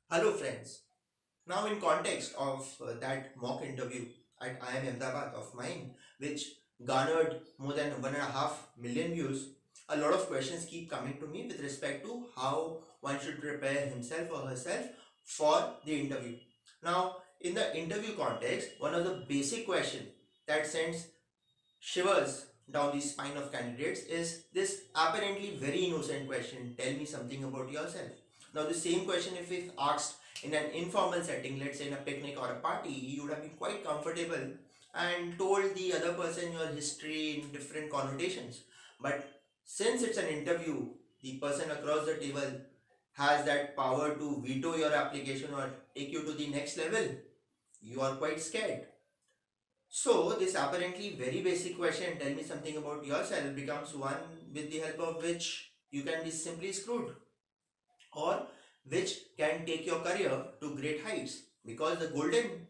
Hello friends. Now in context of that mock interview at IIM Ahmedabad of mine, which garnered more than 1.5 million views, a lot of questions keep coming to me with respect to how one should prepare himself or herself for the interview. Now, in the interview context, one of the basic questions that sends shivers down the spine of candidates is this apparently very innocent question: tell me something about yourself. Now, the same question, if it's asked in an informal setting, let's say in a picnic or a party, you would have been quite comfortable and told the other person your history in different connotations. But since it's an interview, the person across the table has that power to veto your application or take you to the next level. You are quite scared. So, this apparently very basic question, tell me something about yourself, becomes one with the help of which you can be simply screwed, or which can take your career to great heights. Because the golden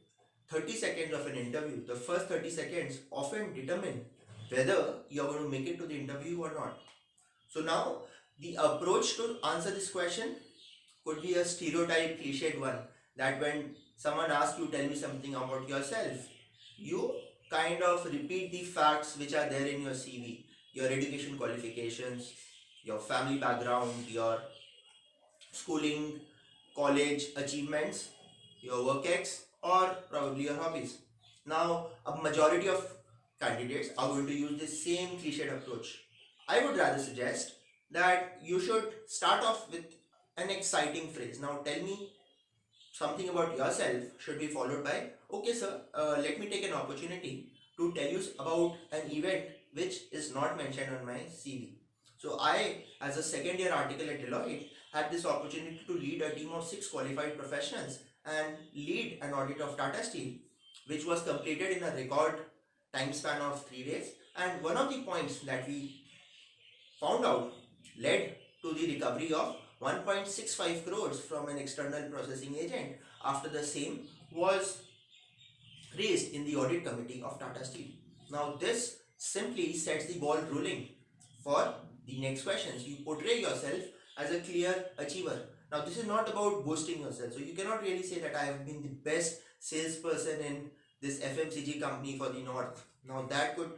30 seconds of an interview, the first 30 seconds often determine whether you're going to make it to the interview or not. So, now the approach to answer this question could be a stereotype cliched one, that when someone asks you, tell me something about yourself, you kind of repeat the facts which are there in your CV, your education qualifications, your family background, your schooling, college achievements, your work ex, or probably your hobbies. Now, a majority of candidates are going to use the same cliched approach. I would rather suggest that you should start off with an exciting phrase. Now, tell me something about yourself should be followed by, okay, sir, let me take an opportunity to tell you about an event which is not mentioned on my CV. So, I, as a second year article at Deloitte, had this opportunity to lead a team of 6 qualified professionals and lead an audit of Tata Steel, which was completed in a record time span of 3 days. And one of the points that we found out led to the recovery of 1.65 crores from an external processing agent after the same was raised in the audit committee of Tata Steel. Now, this simply sets the ball rolling for the next questions. You portray yourself as a clear achiever. Now, this is not about boasting yourself. So, you cannot really say that I have been the best salesperson in this FMCG company for the North. Now, that could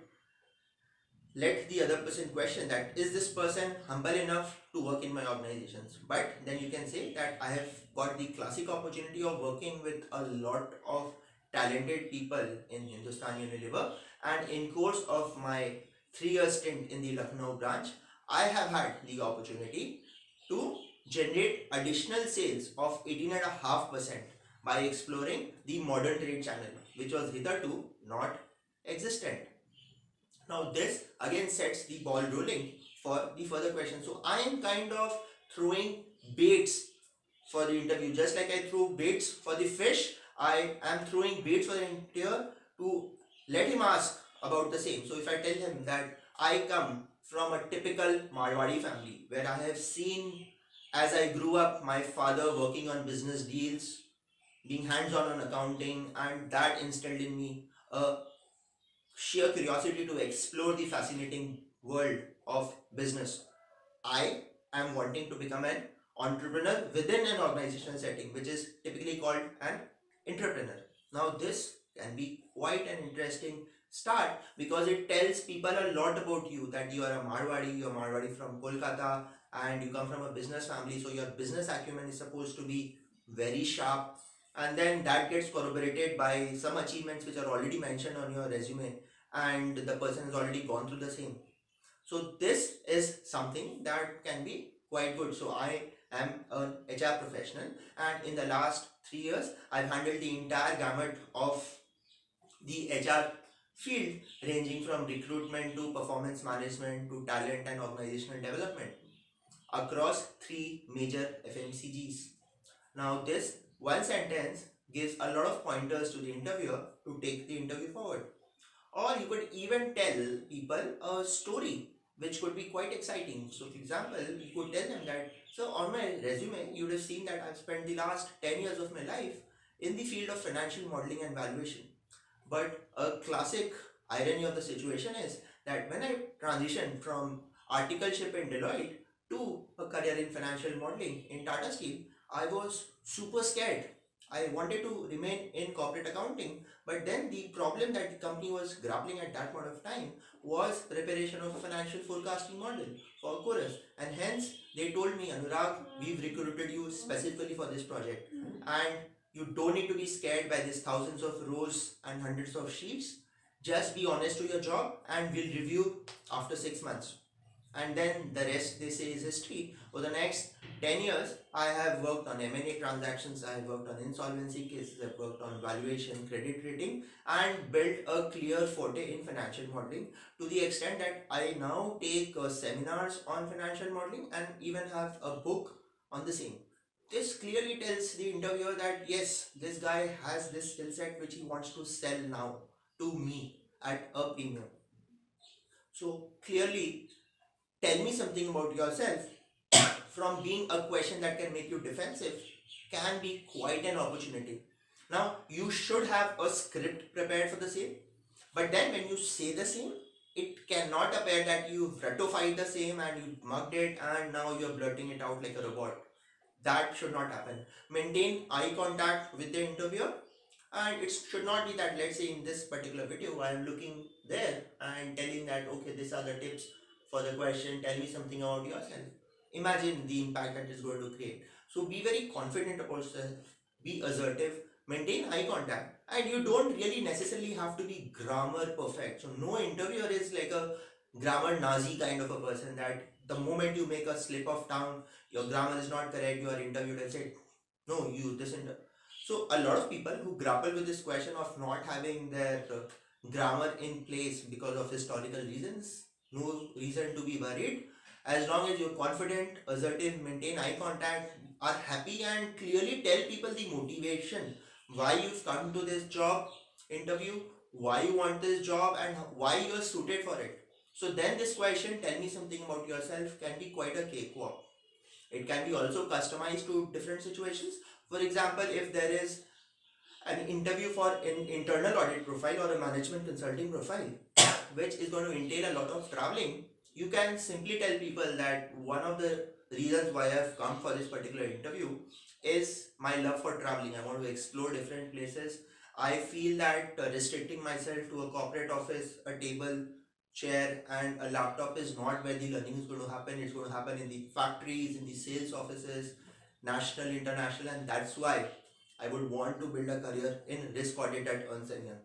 let the other person question that, is this person humble enough to work in my organizations? But then you can say that I have got the classic opportunity of working with a lot of talented people in Hindustan Unilever, and in course of my 3 year stint in the Lucknow branch, I have had the opportunity to generate additional sales of 18.5% by exploring the modern trade channel, which was hitherto not existent. Now this again sets the ball rolling for the further question. So I am kind of throwing baits for the interview, just like I threw baits for the fish. I am throwing baits for the interviewer to let him ask about the same. So if I tell him that I come from a typical Marwadi family where I have seen, as I grew up, my father working on business deals, being hands-on on accounting, and that instilled in me a sheer curiosity to explore the fascinating world of business. I am wanting to become an entrepreneur within an organizational setting, which is typically called an entrepreneur. Now, this can be quite an interesting start because it tells people a lot about you, that you are a Marwadi, you are Marwadi from Kolkata, and you come from a business family, so your business acumen is supposed to be very sharp. And then that gets corroborated by some achievements which are already mentioned on your resume, and the person has already gone through the same. So this is something that can be quite good. So I am an HR professional, and in the last 3 years I've handled the entire gamut of the HR field, ranging from recruitment to performance management to talent and organizational development across three major FMCGs. Now this one sentence gives a lot of pointers to the interviewer to take the interview forward. Or you could even tell people a story which could be quite exciting. So, for example, you could tell them that, so on my resume, you would have seen that I've spent the last 10 years of my life in the field of financial modeling and valuation. But a classic irony of the situation is that when I transitioned from articleship in Deloitte to a career in financial modeling in Tata Steel, I was super scared. I wanted to remain in corporate accounting, but then the problem that the company was grappling at that point of time was preparation of a financial forecasting model for chorus, and hence they told me, Anurag, we've recruited you specifically for this project, and you don't need to be scared by these thousands of rows and hundreds of sheets. Just be honest to your job, and we'll review after 6 months. And then the rest they say is history. For the next 10 years, I have worked on M&A transactions, I have worked on insolvency cases, I've worked on valuation, credit rating, and built a clear forte in financial modeling, to the extent that I now take seminars on financial modeling and even have a book on the same. This clearly tells the interviewer that yes, this guy has this skill set which he wants to sell now to me at a premium. So clearly, tell me something about yourself, from being a question that can make you defensive, can be quite an opportunity. Now, you should have a script prepared for the same, but then when you say the same, it cannot appear that you've ratified the same and you mugged it and now you're blurting it out like a robot. That should not happen. Maintain eye contact with the interviewer, and it should not be that, let's say in this particular video I am looking there and telling that okay, these are the tips for the question, tell me something about yourself. Imagine the impact that is going to create. So be very confident about yourself, be assertive, maintain eye contact, and you don't really necessarily have to be grammar perfect. So no interviewer is like a grammar Nazi kind of a person that the moment you make a slip of tongue, your grammar is not correct, you are interviewed and said, no, you this and that. So a lot of people who grapple with this question of not having their grammar in place because of historical reasons, no reason to be worried. As long as you're confident, assertive, maintain eye contact, are happy and clearly tell people the motivation, why you've come to this job interview, why you want this job, and why you're suited for it. So then this question, tell me something about yourself, can be quite a cakewalk. It can be also customized to different situations. For example, if there is an interview for an internal audit profile or a management consulting profile, which is going to entail a lot of traveling, you can simply tell people that one of the reasons why I've come for this particular interview is my love for traveling. I want to explore different places. I feel that restricting myself to a corporate office, a table, chair, and a laptop is not where the learning is going to happen. It's going to happen in the factories, in the sales offices, national, international, and that's why I would want to build a career in risk audit at Ernst and Young.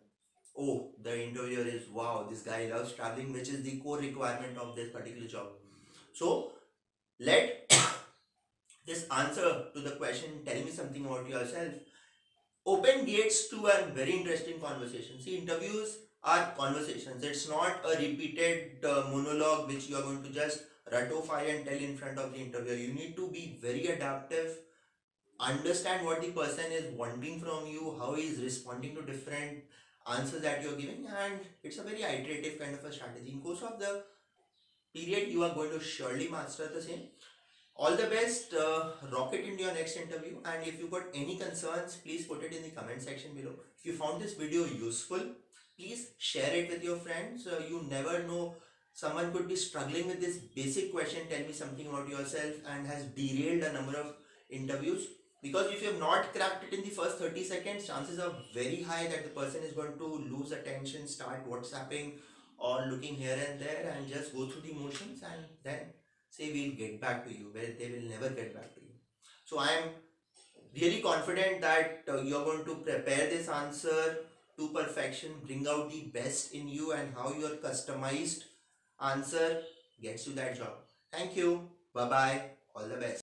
Oh, the interviewer is wow, this guy loves traveling, which is the core requirement of this particular job. So let this answer to the question, tell me something about yourself, open gates to a very interesting conversation. See, interviews are conversations. It's not a repeated monologue which you are going to just ratify and tell in front of the interviewer. You need to be very adaptive, understand what the person is wanting from you, how he is responding to different answers that you're giving, and it's a very iterative kind of a strategy. In course of the period, you are going to surely master the same. All the best, rock it into your next interview, and if you got any concerns, please put it in the comment section below. If you found this video useful, please share it with your friends. You never know, someone could be struggling with this basic question, tell me something about yourself, and has derailed a number of interviews. Because if you have not cracked it in the first 30 seconds, chances are very high that the person is going to lose attention, start WhatsApping or looking here and there, and just go through the motions and then say we'll get back to you, where they will never get back to you. So I am really confident that you're going to prepare this answer to perfection, bring out the best in you, and how your customized answer gets you that job. Thank you. Bye bye. All the best.